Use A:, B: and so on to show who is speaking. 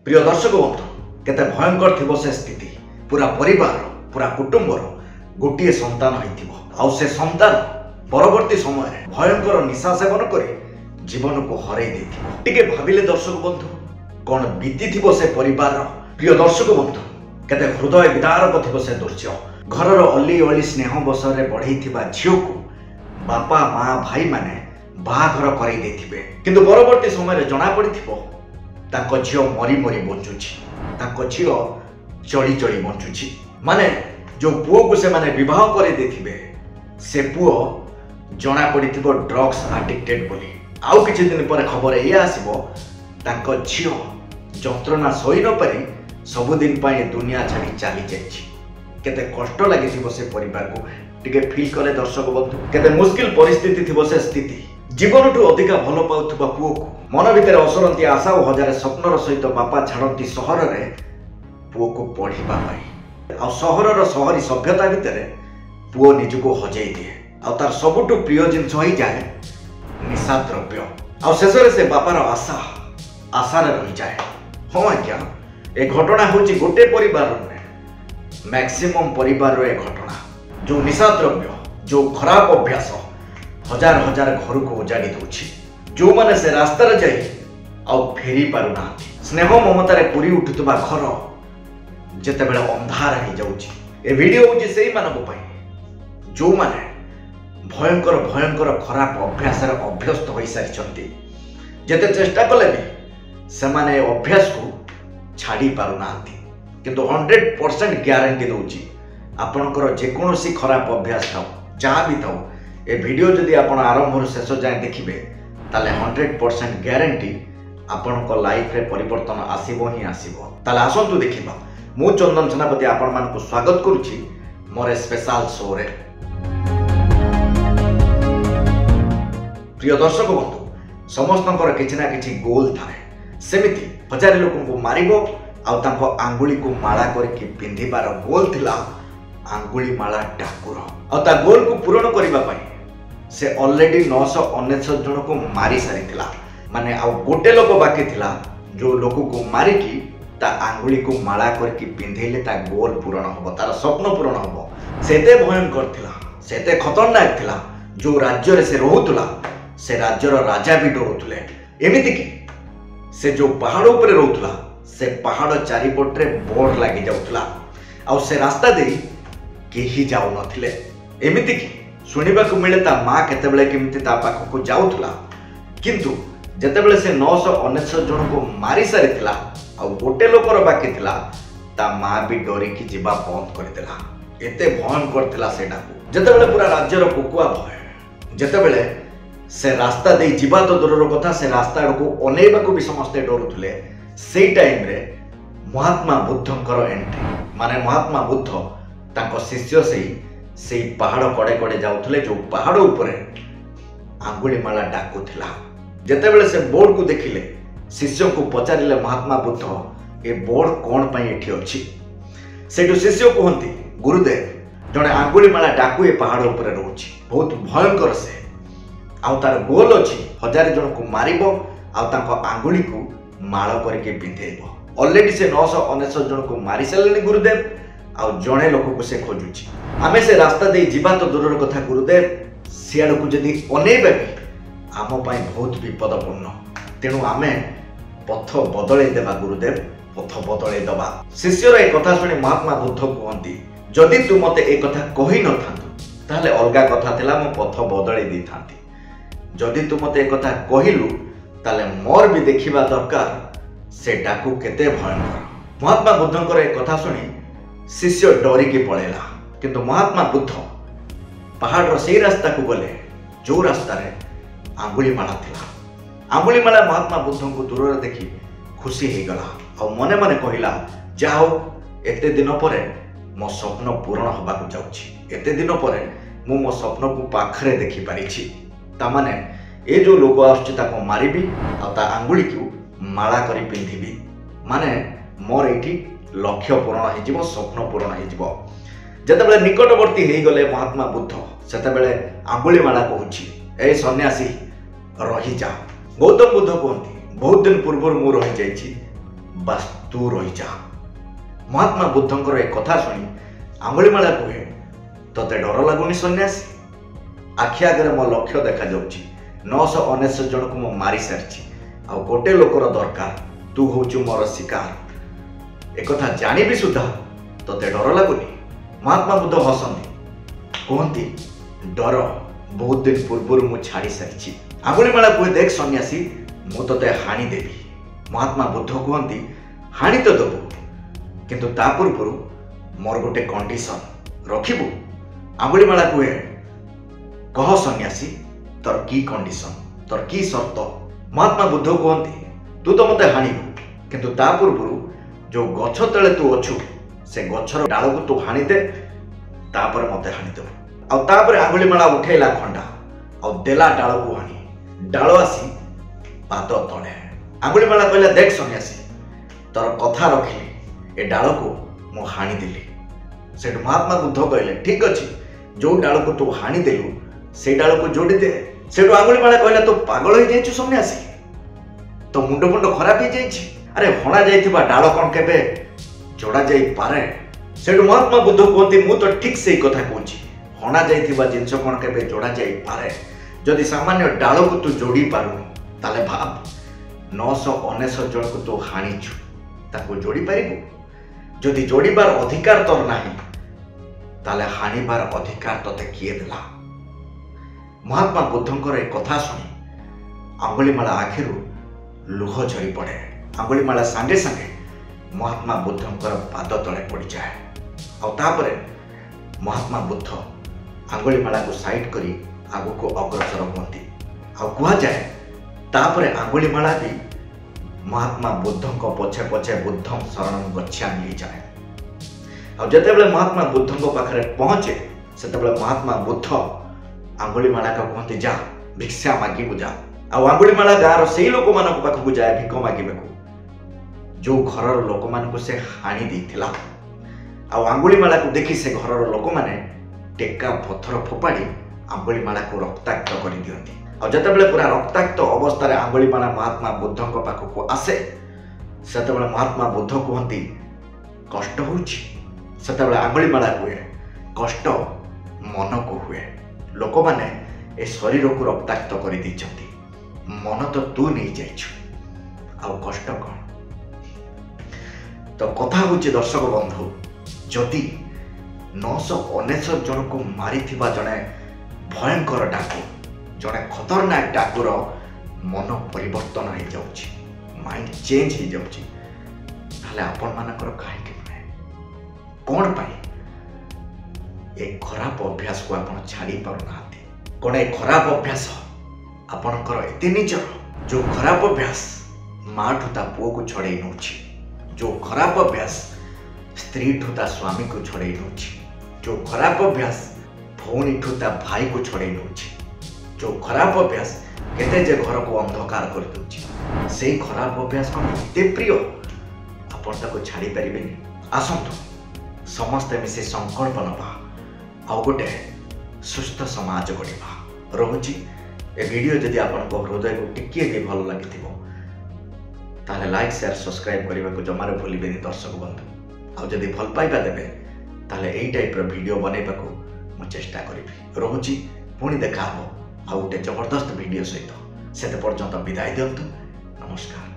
A: प्रिय दर्शक बंधु केते भयंकर थिबो से स्थिति पूरा परिवार पूरा कुटुंबर गोटे संतान होइथिबो से संतान परवर्ती समय भयंकर निशा सेवन करी जीवन को हरै देथिबो। टिके भाबिले दर्शक बंधु कोन बीती थिबो से परिवार। प्रिय दर्शक बंधु केते हृदय विदारक थिबो से दृश्य। घरर अली अली स्नेह बसरे बढ़ैथिबा झियो को बापा माँ भाई माने बाहाघर कराई देथिबे, किंतु परवर्ती समय जना पड़िथिबो ताको झियो मरी मरी बंचुछि, ताको झियो चली चली बंचुछि। माने जो पुओ को से माने विवाह करे देथिबे से पुओ जना पड़िथिबो ड्रग्स एडिक्टेड बोली। आउ किछि दिन पर खबर ए आसीबो ताको झियो जंत्रणा सही न पारी सबुदिन पाए दुनिया छाड़ी चली जाइछि। केते कष्ट लागिथिबो से परिवार को टिके फील करे दर्शक बंधु। केते मुश्किल परिस्थिति थिबो से स्थिति। जीवन ठू अधिका भल पाउथबा पुओ को मन भितर असरंती आशा और हजार स्वप्नर सहित बापा छाड़ती सहर में पुओ को पढ़िबा पाई। आ सहरर सहरी सभ्यता भितर पुओ निजको हजै दिए आ तार सबुठू प्रिय जिनस होई जाए निशा द्रव्य। आ शेषरे से बापार आशा आशार रही जाए। हाँ आज्ञा ए घटना होची गोटे परिवार में मैक्सिमम परिवार रो ए घटना जो निशा द्रव्य जो खराब अभ्यास हजार हजार घर को उजाड़ी दूची। जो माने से रास्ता रे जाई आउ फेरी पारु ना स्नेह ममतारे पूरी उठुतबा घर जेते बेले अंधार हे जाउची। ए वीडियो होची सेही मानक पई जो माने भयंकर भयंकर खराब अभ्यास रे अभ्यस्त होई सारिचंती। जेते चेष्टा कले भी से माने अभ्यास को छाड़ी पारु नांती, किंतु 100% ग्यारंटी दूची आपनकर जे कोनोसी खराब अभ्यास थाउ जहाँ भी थाउ ए वीडियो जदि आपण आरंभ शेष जाए देखिबे ताले 100% ग्यारंटी आपनको लाइफ रे परिवर्तन आसीबो ही आसीबो। ताले आसंतु देखिबा। मु चंदन सेनापति आपण मान को स्वागत करूची मोर स्पेशल शो रे। प्रिय दर्शक बंधु समस्तंकर किछि ना किछि गोल थाए। सेमिति हजार लोकन को मारिबो आ तांको आंगुली को माला करके पिंधिबार गोल थिला आंगुली माला डाकुर। आ ता गोल को पूर्ण करिबा पई से ऑलरेडी 999 जन को मारी सारी थिला। माने आ गोटे लोक बाकी थिला जो लोक को मारी की ता आंगुली को माला करके पिंधेले ता गोल पूर्ण हबो, तार स्वप्न पूर्ण हबो। सेते भयंकर थिला, सेते खतरनाक थिला। जो राज्य रे से रहउतला से राज्यर राजा भी डरुतले। एमिति की से जो पहाड़ ऊपर रहउतला से पहाड़ चारिपटरे बोर्ड लागी जाउतला आ से रास्ता दे केही जाउ नथिले। एमिति की सुनिबा को मिले ता माँ केतेबेले केमिति ता पाखो को जाउतला, किंतु जेतेबेले से 999 जन को मारी सारिथिला आ गोटे लोकर बाकी थिला ता माँ भी डरी की जीवा बंद करदेला। एते भयंकर थिला सेटा को। जेतेबेले पूरा राज्यर कुकुआ भय, जेतेबेले से रास्ता दे जीवा तो दूरर कथा से रास्ता को अनेबा को भी समस्ते डरुथुले। सेई टाइम रे महात्मा बुद्धंकर एंट्री। माने महात्मा बुद्ध तांको शिष्य सेई पहाड़ कड़े कड़े जाउथले जो पहाड़ ऊपर आंगुली माला डाकु थिला। जेतेबेले से बोर्ड को देखिले शिष्य को पचारिले महात्मा बुद्ध ए बोर्ड कोन पई एठी अछि। सेठु शिष्य कहंती गुरुदेव जने आंगुली माला डाकु ए पहाड़ ऊपर रहउछि बहुत भयंकर से आउ तार गोल अछि हजार जन को मारिबो आउ तांको आंगुली को माळ करके पिंधेबो। ऑलरेडी से 999 जन को मारी सारले गुरुदेव आउ जणे लोक को से खोजुछि। आमे से रास्ता दे जीवा तो दूरर कथा गुरुदेव सियाड़ को जदि अनेबे भी आम पाई बहुत विपदपूर्ण, तेणु आमे पथ बदले देबा गुरुदेव, पथ बदले दबा। शिष्यर ए कथा सुनी महात्मा बुद्ध कहंती जदि तू मते ए कथा कहि न थांतु ताले अलगा कथा थिला मो पथ बदले दी थांती। जदि तू मते ए कथा कहिलु ताले मोर भी देखिबा दरकार से डाकू केते भयंकर। महात्मा बुद्धंकर ए कथा सुनी शिष्य डरी के पळेला, किंतु महात्मा बुद्ध पहाड़ से रास्ता को गले जो रास्ता रे आंगुली माला थिला। आंगुली माला महात्मा बुद्ध को दूर देखी खुशी हो गला और मने मने कहला जाओ एते दिन पर मो स्वप्न पूर्ण होबा को जाउछि। एते दिन पर मु मो स्वप्न को पाखरे देखि पारिछि। ता माने ए जो लोक आछी ताको मारिबी आ ता आंगुली को माला करी पिंधिबी। माने मोर एठी लक्ष्य पूर्ण हो जिवो, स्वप्न पूर्ण हो जिवो। जेतेबेले निकटवर्ती हो गले महात्मा बुद्ध सेतेबेले आंगुली माला कहूछि ए सन्यासी रही जा। गौतम बुद्ध कहती बहुत दिन पूर्व मु रही जाइछि ବାସ୍ ତୁ ରହିଯା। ମହାତ୍ମା ବୁଦ୍ଧଙ୍କର ଏ କଥା ଶୁଣି ଆଙ୍ଗୁଳିମାଳା କୁହେ, ତତେ ଡର ଲାଗୁନି ସନ୍ନ୍ୟାସୀ? ଆଖି ଆଗରେ ମୋ ଲକ୍ଷ୍ୟ ଦେଖାଯାଉଛି। 999 ଜଣକୁ ମୁଁ ମାରି ସାରିଛି, ଆଉ ଗୋଟେ ଲୋକର ଦରକାର। ତୁ ହଉଛୁ ମୋର ଶିକାର। ଏକଥା ଜାଣିବି ସୁଦ୍ଧା ତତେ ଡର ଲାଗୁନି? ମହାତ୍ମା ବୁଦ୍ଧ ହସନ୍ତି, କୁହନ୍ତି, ଡର ବହୁତ ଦିନ ପୂର୍ବରୁ ମୁଁ ଛାଡ଼ି ସାରିଛି। ଆଙ୍ଗୁଳିମାଳା କୁହେ, ଦେଖ ସନ୍ନ୍ୟାସୀ, ମୁଁ ତତେ ହାଣିଦେବି। ମହାତ୍ମା ବୁଦ୍ଧ କୁହନ୍ତି, ହାଣି ତ ଦେବୁ, କିନ୍ତୁ ତା ପୂର୍ବରୁ ମୋର ଗୋଟେ କଣ୍ଡିସନ ରଖିବୁ। ଆଙ୍ଗୁଳିମାଳା କୁହେ, କହ ସନ୍ନ୍ୟାସୀ, ତୋର କି କଣ୍ଡିସନ, ତୋର କି ସର୍ତ୍ତ? ମହାତ୍ମା ବୁଦ୍ଧ କୁହନ୍ତି, ତୁ ତ ମତେ ହାଣିବୁ, କିନ୍ତୁ ତା ପୂର୍ବରୁ ଯୋଉ ଗଛ ତଳେ ତୁ ଅଛୁ ସେ ଗଛର ଡାଳକୁ ତୁ ହାଣିଦେ, ତାପରେ ମତେ ହାଣିଦେବୁ। ଆଉ ତାପରେ ଆଙ୍ଗୁଳିମାଳା ଉଠେଇଲା ଖଣ୍ଡା ଆଉ ଦେଲା ଡାଳକୁ ହାଣି। ଡାଳ ଆସି ପାଦ ତଳେ। ଆଙ୍ଗୁଳିମାଳା କହିଲା, ଦେଖ ସନ୍ନ୍ୟାସୀ, ତୋର କଥା ରଖିଲି, ଏ ଡାଳକୁ ମୁଁ ହାଣିଦେଲି। ସେଠୁ ମହାତ୍ମା ବୁଦ୍ଧ କହିଲେ, ଠିକ ଅଛି, ଯୋଉ ଡାଳକୁ ତୁ ହାଣିଦେଲୁ ସେଇ ଡାଳକୁ ଯୋଡ଼ି ଦେ। ସେଠୁ ଆଙ୍ଗୁଳିମାଳା କହିଲା, ତୁ ପାଗଳ ହେଇଯାଇଛୁ ସନ୍ନ୍ୟାସୀ? ତୋ ମୁଣ୍ଡ ଖରାପ ହେଇଯାଇଛି? ଆରେ ହଣା ଯାଇଥିବା ଡାଳ କଣ କେବେ ଯୋଡ଼ା ଯାଇପାରେ? ସେଠୁ ମହାତ୍ମା ବୁଦ୍ଧ କୁହନ୍ତି, ମୁଁ ତ ଠିକ ସେଇ କଥା କହୁଛି। ହଣା ଯାଇଥିବା ଜିନିଷ କଣ କେବେ ଯୋଡ଼ା ଯାଇପାରେ? ଯଦି ସାମାନ୍ୟ ଡାଳକୁ ତୁ ଯୋଡ଼ି ପାରୁନୁ, ତାହେଲେ ଭାବ 999 ଜଣକୁ ତୁ ହାଣିଛୁ, ତାକୁ ଯୋଡ଼ି ପାରିବୁ? ଯଦି ଯୋଡ଼ିବାର ଅଧିକାର ତୋର ନାହିଁ, ତାହେଲେ ହାଣିବାର ଅଧିକାର ତତେ କିଏ ଦେଲା? ମହାତ୍ମା ବୁଦ୍ଧଙ୍କର ଏ କଥା ଶୁଣି ଆଙ୍ଗୁଳିମାଳା ଆଖିରୁ ଲୁହ ଝରି ପଡ଼େ। ଆଙ୍ଗୁଳିମାଳା ସାଙ୍ଗେ ସାଙ୍ଗେ ମହାତ୍ମା ବୁଦ୍ଧଙ୍କର ପାଦ ତଳେ ପଡ଼ିଯାଏ। ଆଉ ତାପରେ ମହାତ୍ମା ବୁଦ୍ଧ ଆଙ୍ଗୁଳିମାଳାକୁ ସାଇଡ୍ କରି ଆଗକୁ ଅଗ୍ରସର ହୁଅନ୍ତି। ଆଉ କୁହାଯାଏ, ତାପରେ ଆଙ୍ଗୁଳିମାଳା ବି ମହାତ୍ମା ବୁଦ୍ଧଙ୍କ ପଛେ ପଛେ ବୁଦ୍ଧଂ ଶରଣଂ ଗଚ୍ଛାମି ହେଇଯାଏ। ଆଉ ଯେତେବେଳେ ମହାତ୍ମା ବୁଦ୍ଧଙ୍କ ପାଖରେ ପହଞ୍ଚେ, ସେତେବେଳେ ମହାତ୍ମା ବୁଦ୍ଧ ଆଙ୍ଗୁଳିମାଳାକୁ କୁହନ୍ତି, ଯା ଭିକ୍ଷା ମାଗିବୁ ଯା। ଆଉ ଆଙ୍ଗୁଳିମାଳା ଗାଁର ସେଇ ଲୋକମାନଙ୍କ ପାଖକୁ ଯାଏ ଭିକ ମାଗିବାକୁ, ଯୋଉ ଘରର ଲୋକମାନଙ୍କୁ ସେ ହାଣି ଦେଇଥିଲା। ଆଉ ଆଙ୍ଗୁଳିମାଳାକୁ ଦେଖି ସେ ଘରର ଲୋକମାନେ ଟେକା ପଥର ଫୋପାଡ଼ି ଆଙ୍ଗୁଳିମାଳାକୁ ରକ୍ତାକ୍ତ କରିଦିଅନ୍ତି। ଆଉ ଯେତେବେଳେ ପୁରା ରକ୍ତାକ୍ତ ଅବସ୍ଥାରେ ଆଙ୍ଗୁଳିମାଳା ମହାତ୍ମା ବୁଦ୍ଧଙ୍କ ପାଖକୁ ଆସେ, ସେତେବେଳେ ମହାତ୍ମା ବୁଦ୍ଧ କୁହନ୍ତି, କଷ୍ଟ ହେଉଛି? ସେତେବେଳେ ଆଙ୍ଗୁଳିମାଳା କୁହେ, କଷ୍ଟ ମନକୁ ହୁଏ। ଲୋକମାନେ ଏ ଶରୀରକୁ ରକ୍ତାକ୍ତ କରିଦେଇଛନ୍ତି, ମନ ତ ତୁ ନେଇଯାଇଛୁ, ଆଉ କଷ୍ଟ କଣ? ତ କଥା ହେଉଛି ଦର୍ଶକ ବନ୍ଧୁ, ଯଦି 999 ଜଣକୁ ମାରିଥିବା ଜଣେ ଭୟଙ୍କର ଡାକୁ, ଜଣେ ଖତରନାକ ଡାକୁର ମନ ପରିବର୍ତ୍ତନ ହେଇଯାଉଛି, ମାଇଣ୍ଡ ଚେଞ୍ଜ ହେଇଯାଉଛି, ତାହେଲେ ଆପଣମାନଙ୍କର କାହିଁକି ନୁହେଁ? କ'ଣ ପାଇଁ ଏ ଖରାପ ଅଭ୍ୟାସକୁ ଆପଣ ଛାଡ଼ି ପାରୁନାହାନ୍ତି? କ'ଣ ଏ ଖରାପ ଅଭ୍ୟାସ ଆପଣଙ୍କର ଏତେ ନିଜର? ଯୋଉ ଖରାପ ଅଭ୍ୟାସ ମାଠୁ ତା ପୁଅକୁ ଛଡ଼େଇ ନେଉଛି, ଯୋଉ ଖରାପ ଅଭ୍ୟାସ ସ୍ତ୍ରୀଠୁ ତା ସ୍ୱାମୀକୁ ଛଡ଼େଇ ନେଉଛି, ଯୋଉ ଖରାପ ଅଭ୍ୟାସ ଭଉଣୀଠୁ ତା ଭାଇକୁ ଛଡ଼େଇ ନେଉଛି, ଯୋଉ ଖରାପ ଅଭ୍ୟାସ କେତେ ଯେ ଘରକୁ ଅନ୍ଧକାର କରିଦେଉଛି, ସେଇ ଖରାପ ଅଭ୍ୟାସ କ'ଣ ଏତେ ପ୍ରିୟ ଆପଣ ତାକୁ ଛାଡ଼ି ପାରିବେନି? ଆସନ୍ତୁ ସମସ୍ତେ ମିଶି ସଂକଳ୍ପ ନେବା, ଆଉ ଗୋଟେ ସୁସ୍ଥ ସମାଜ ଗଢ଼ିବା। ରହୁଛି, ଏ ଭିଡ଼ିଓ ଯଦି ଆପଣଙ୍କ ହୃଦୟକୁ ଟିକିଏ ବି ଭଲ ଲାଗିଥିବ, ତାହେଲେ ଲାଇକ୍ ସେୟାର ସବସ୍କ୍ରାଇବ୍ କରିବାକୁ ଜମାରୁ ଭୁଲିବେନି ଦର୍ଶକ ବନ୍ଧୁ। ଆଉ ଯଦି ଭଲ ପାଇବା ଦେବେ, ତାହେଲେ ଏଇ ଟାଇପ୍ର ଭିଡ଼ିଓ ବନେଇବାକୁ ମୁଁ ଚେଷ୍ଟା କରିବି। ରହୁଛି, ପୁଣି ଦେଖା ହେବ ଆଉ ଗୋଟେ ଜବରଦସ୍ତ ଭିଡ଼ିଓ ସହିତ। ସେତେ ପର୍ଯ୍ୟନ୍ତ ବିଦାୟ ଦିଅନ୍ତୁ। ନମସ୍କାର।